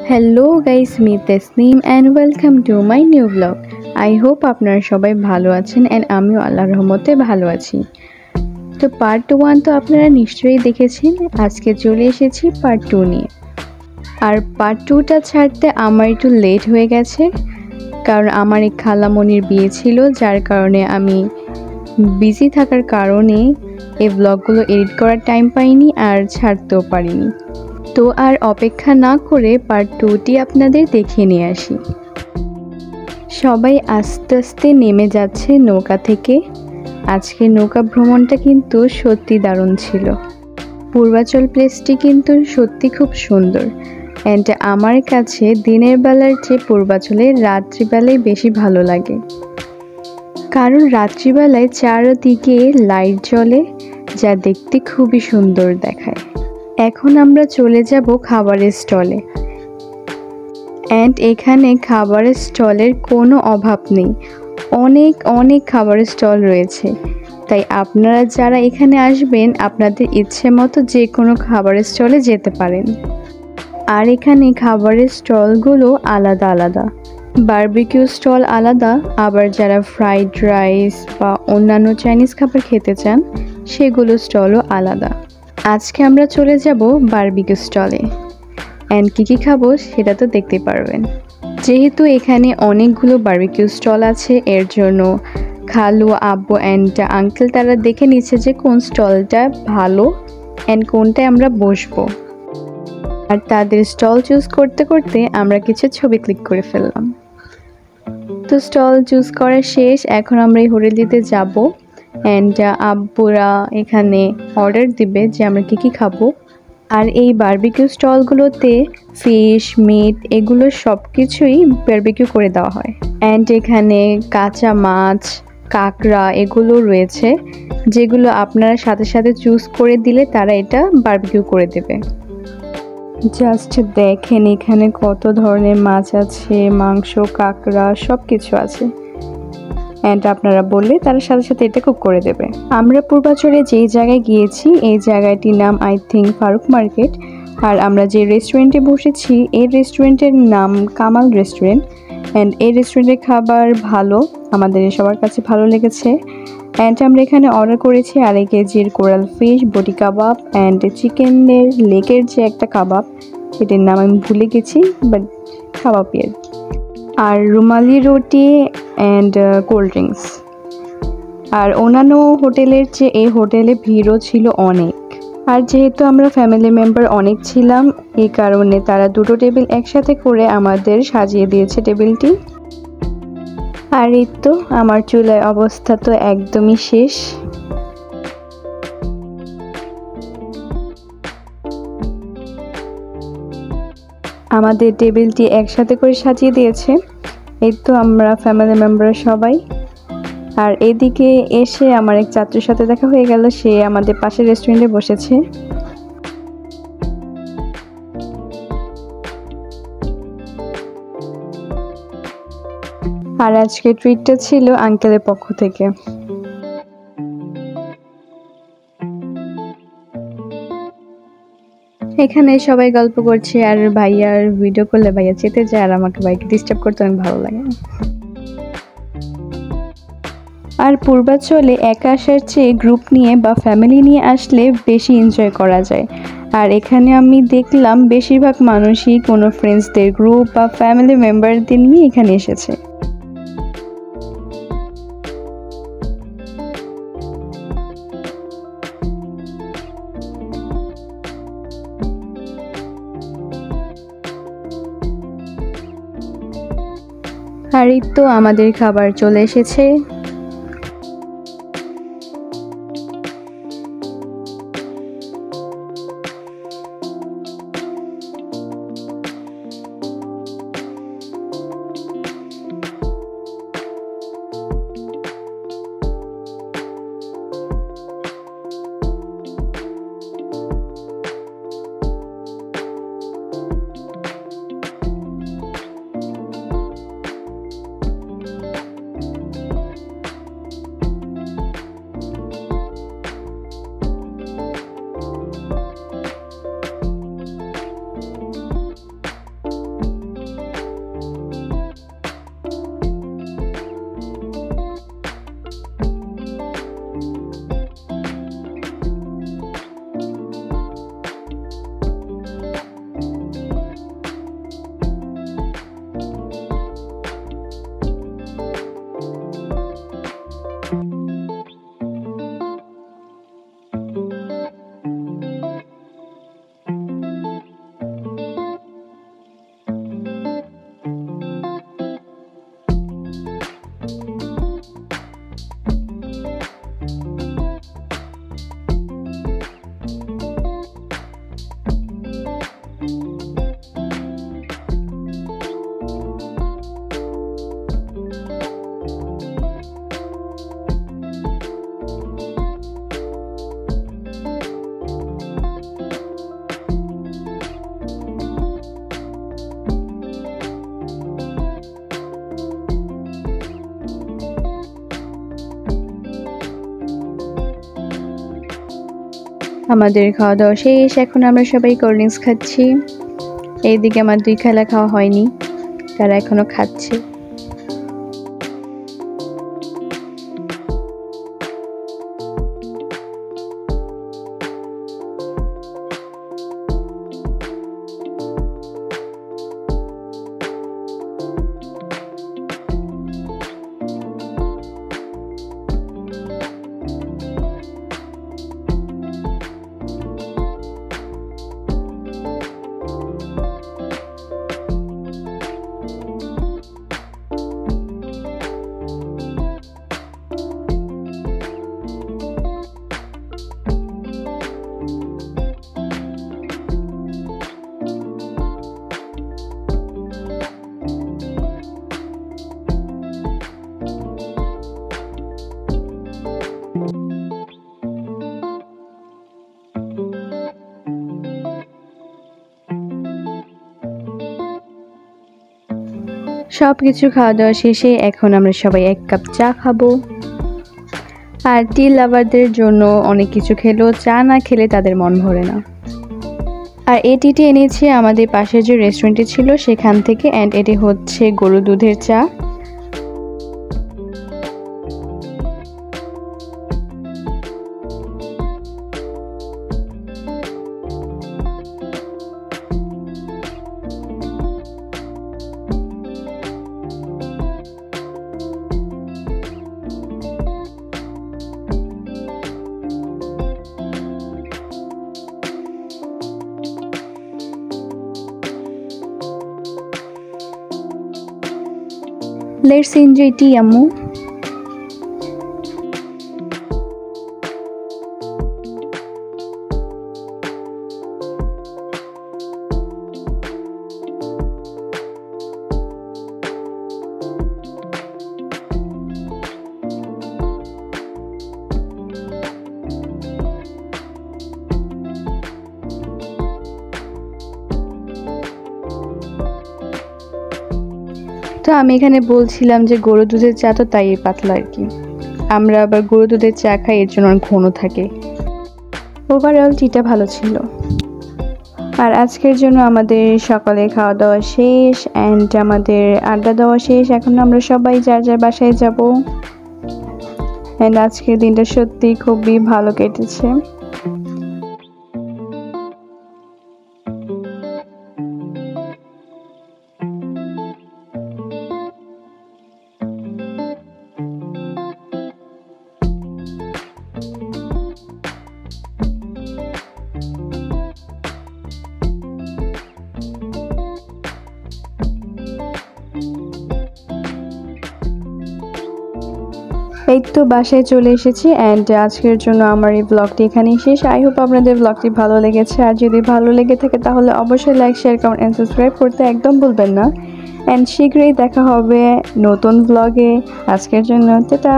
Hello guys, me Tasnim and welcome to my new blog. I hope আপনারা সবাই ভালো আছেন অ্যান্ড আমিও আল্লাহর রহমতে ভালো আছি। তো পার্ট 1 তো আপনারা নিশ্চয়ই দেখেছেন। আজকে চলে এসেছি পার্ট 2 নিয়ে। আর পার্ট 2টা ছাড়তে আমার একটু লেট হয়ে গেছে, কারণ আমার এক খালামণির বিয়ে ছিল, যার কারণে আমি বিজি থাকার কারণে এই ব্লগগুলো এডিট করার টাইম পাইনি আর ছাড়তেও পারিনি। তো আর অপেক্ষা না করে পার্ট 2টি আপনাদের দেখিয়ে নিয়ে আসি। সবাই আস্তে আস্তে নেমে যাচ্ছে নৌকা থেকে। আজকে নৌকা ভ্রমণটা কিন্তু সত্যি দারুণ ছিল। পূর্বাচল প্লেসটি কিন্তু সত্যি খুব সুন্দর, অ্যান্ড আমার কাছে দিনের বেলার চেয়ে পূর্বাচলে রাত্রিবেলায় বেশি ভালো লাগে, কারণ রাত্রিবেলায় চারদিকে লাইট জ্বলে, যা দেখতে খুবই সুন্দর দেখায়। এখন আমরা চলে যাব খাবারের স্টলে, অ্যান্ড এখানে খাবারের স্টলের কোনো অভাব নেই। অনেক খাবারের স্টল রয়েছে, তাই আপনারা যারা এখানে আসবেন আপনাদের ইচ্ছে মতো যে কোনো খাবারের স্টলে যেতে পারেন। আর এখানে খাবারের স্টলগুলো আলাদা আলাদা। বারবিকিউ স্টল আলাদা, আবার যারা ফ্রাইড রাইস বা অন্যান্য চাইনিজ খাবার খেতে চান সেগুলো স্টলও আলাদা। আজকে আমরা চলে যাব বারবিকিউ স্টলে, অ্যান্ড কী খাবো সেটা তো দেখতে পারবেন। যেহেতু এখানে অনেকগুলো বারবিকিউ স্টল আছে, এর জন্য খালু, আব্বু অ্যান্ড আঙ্কেল তারা দেখে নিচ্ছে যে কোন স্টলটা ভালো অ্যান্ড কোনটায় আমরা বসবো। আর তাদের স্টল চুজ করতে করতে আমরা কিছু ছবি ক্লিক করে ফেললাম। তো স্টল চুজ করা শেষ, এখন আমরা এই হোটেলটিতে যাব, অ্যান্ড আব্বুরা এখানে অর্ডার দিবে যে আমরা কী খাবো। আর এই বারবিকিউ স্টলগুলোতে ফিশ, মিট এগুলো সব কিছুই বারবিকিউ করে দেওয়া হয়, অ্যান্ড এখানে কাঁচা মাছ, কাঁকড়া এগুলো রয়েছে, যেগুলো আপনারা সাথে সাথে চুজ করে দিলে তারা এটা বারবিকিউ করে দেবে। জাস্ট দেখেন এখানে কত ধরনের মাছ আছে, মাংস, কাঁকড়া সব কিছু আছে, অ্যান্ড আপনারা বললে তারা সাথে সাথে এটা কুক করে দেবে। আমরা পূর্বাচলে যেই জায়গায় গিয়েছি এই জায়গাটির নাম আই থিঙ্ক ফারুক মার্কেট, আর আমরা যে রেস্টুরেন্টে বসেছি এই রেস্টুরেন্টের নাম কামাল রেস্টুরেন্ট, অ্যান্ড এই রেস্টুরেন্টের খাবার ভালো, আমাদের সবার কাছে ভালো লেগেছে। অ্যান্ড আমরা এখানে অর্ডার করেছি 2.5 কেজির কোরাল ফিশ, বটি কাবাব অ্যান্ড চিকেনের লেগের যে একটা কাবাব, এটার নাম আমি ভুলে গেছি, বাট কাবাবই আর কি, আর রুমালি রুটি অ্যান্ড কোল্ড ড্রিঙ্কস। আর অন্যান্য হোটেলের চেয়ে এই হোটেলে ভিড়ও ছিল অনেক, আর যেহেতু আমরা ফ্যামিলি মেম্বার অনেক ছিলাম এই কারণে তারা 2টো টেবিল একসাথে করে আমাদের সাজিয়ে দিয়েছে টেবিলটি। আর এই তো আমার চুলার অবস্থা তো একদমই শেষ। আমাদের টেবিলটি একসাথে করে সাজিয়ে দিয়েছে, এই তো আমরা ফ্যামিলি মেম্বার সবাই। আর এদিকে এসে আমার এক চাচুর সাথে দেখা হয়ে গেল, সে আমাদের পাশের রেস্টুরেন্টে বসেছে। আর আজকে ট্রিটটা ছিল আঙ্কেলের পক্ষ থেকে। এখানে সবাই গল্প করছে, আর ভাইয়ার ভিডিও করলে ভাইয়া চেতে যায়, আর আমাকে ভাইকে ডিস্টার্ব করতে অনেক ভালো লাগে। আর পূর্বাচলে একা আসার চেয়ে গ্রুপ নিয়ে বা ফ্যামিলি নিয়ে আসলে বেশি এনজয় করা যায়। আর এখানে আমি দেখলাম বেশিরভাগ মানুষই কোনো ফ্রেন্ডসদের গ্রুপ বা ফ্যামিলি মেম্বারদের নিয়ে এখানে এসেছে। আর এই তো আমাদের খাবার চলে এসেছে। আমাদের খাওয়া দাওয়া শেষ, এখন আমরা সবাই কোল্ড ড্রিঙ্কস খাচ্ছি। এইদিকে আমার 2 খেলা খাওয়া হয়নি, তারা এখনো খাচ্ছে। সবকিছু খাওয়া দাওয়া শেষে এখন আমরা সবাই 1 কাপ চা খাবো। আর টি লাভারদের জন্য অনেক কিছু খেলেও চা না খেলে তাদের মন ভরে না। আর এই টিটি এনেছি আমাদের পাশে যে রেস্টুরেন্টে ছিল সেখান থেকে, অ্যান্ড এটি হচ্ছে গরু দুধের চা। Let's enjoy tea, Ammu. তো আমি এখানে বলছিলাম যে গরু দুধের চা তো তাই পাতলা আর কি, আমরা আবার গরু দুধের চা খাই, এর জন্য অনেক ঘন থাকে। ওভারঅল টিটা ভালো ছিল। আর আজকের জন্য আমাদের সকালে খাওয়া দাওয়া শেষ, অ্যান্ড আমাদের আড্ডা দেওয়া শেষ। এখন আমরা সবাই যার যার বাসায় যাব, অ্যান্ড আজকের দিনটা সত্যি খুবই ভালো কেটেছে। এই তো বাসায় চলে এসেছি, অ্যান্ড আজকের জন্য আমার এই ব্লগটি এখানেই শেষ। আই হোপ আপনাদের ব্লগটি ভালো লেগেছে। আর যদি ভালো লেগে থাকে তাহলে অবশ্যই like, share, comment and subscribe করতে একদম ভুলবেন না। অ্যান্ড শীঘ্রই দেখা হবে নতুন ব্লগে। আজকের জন্য টাটা।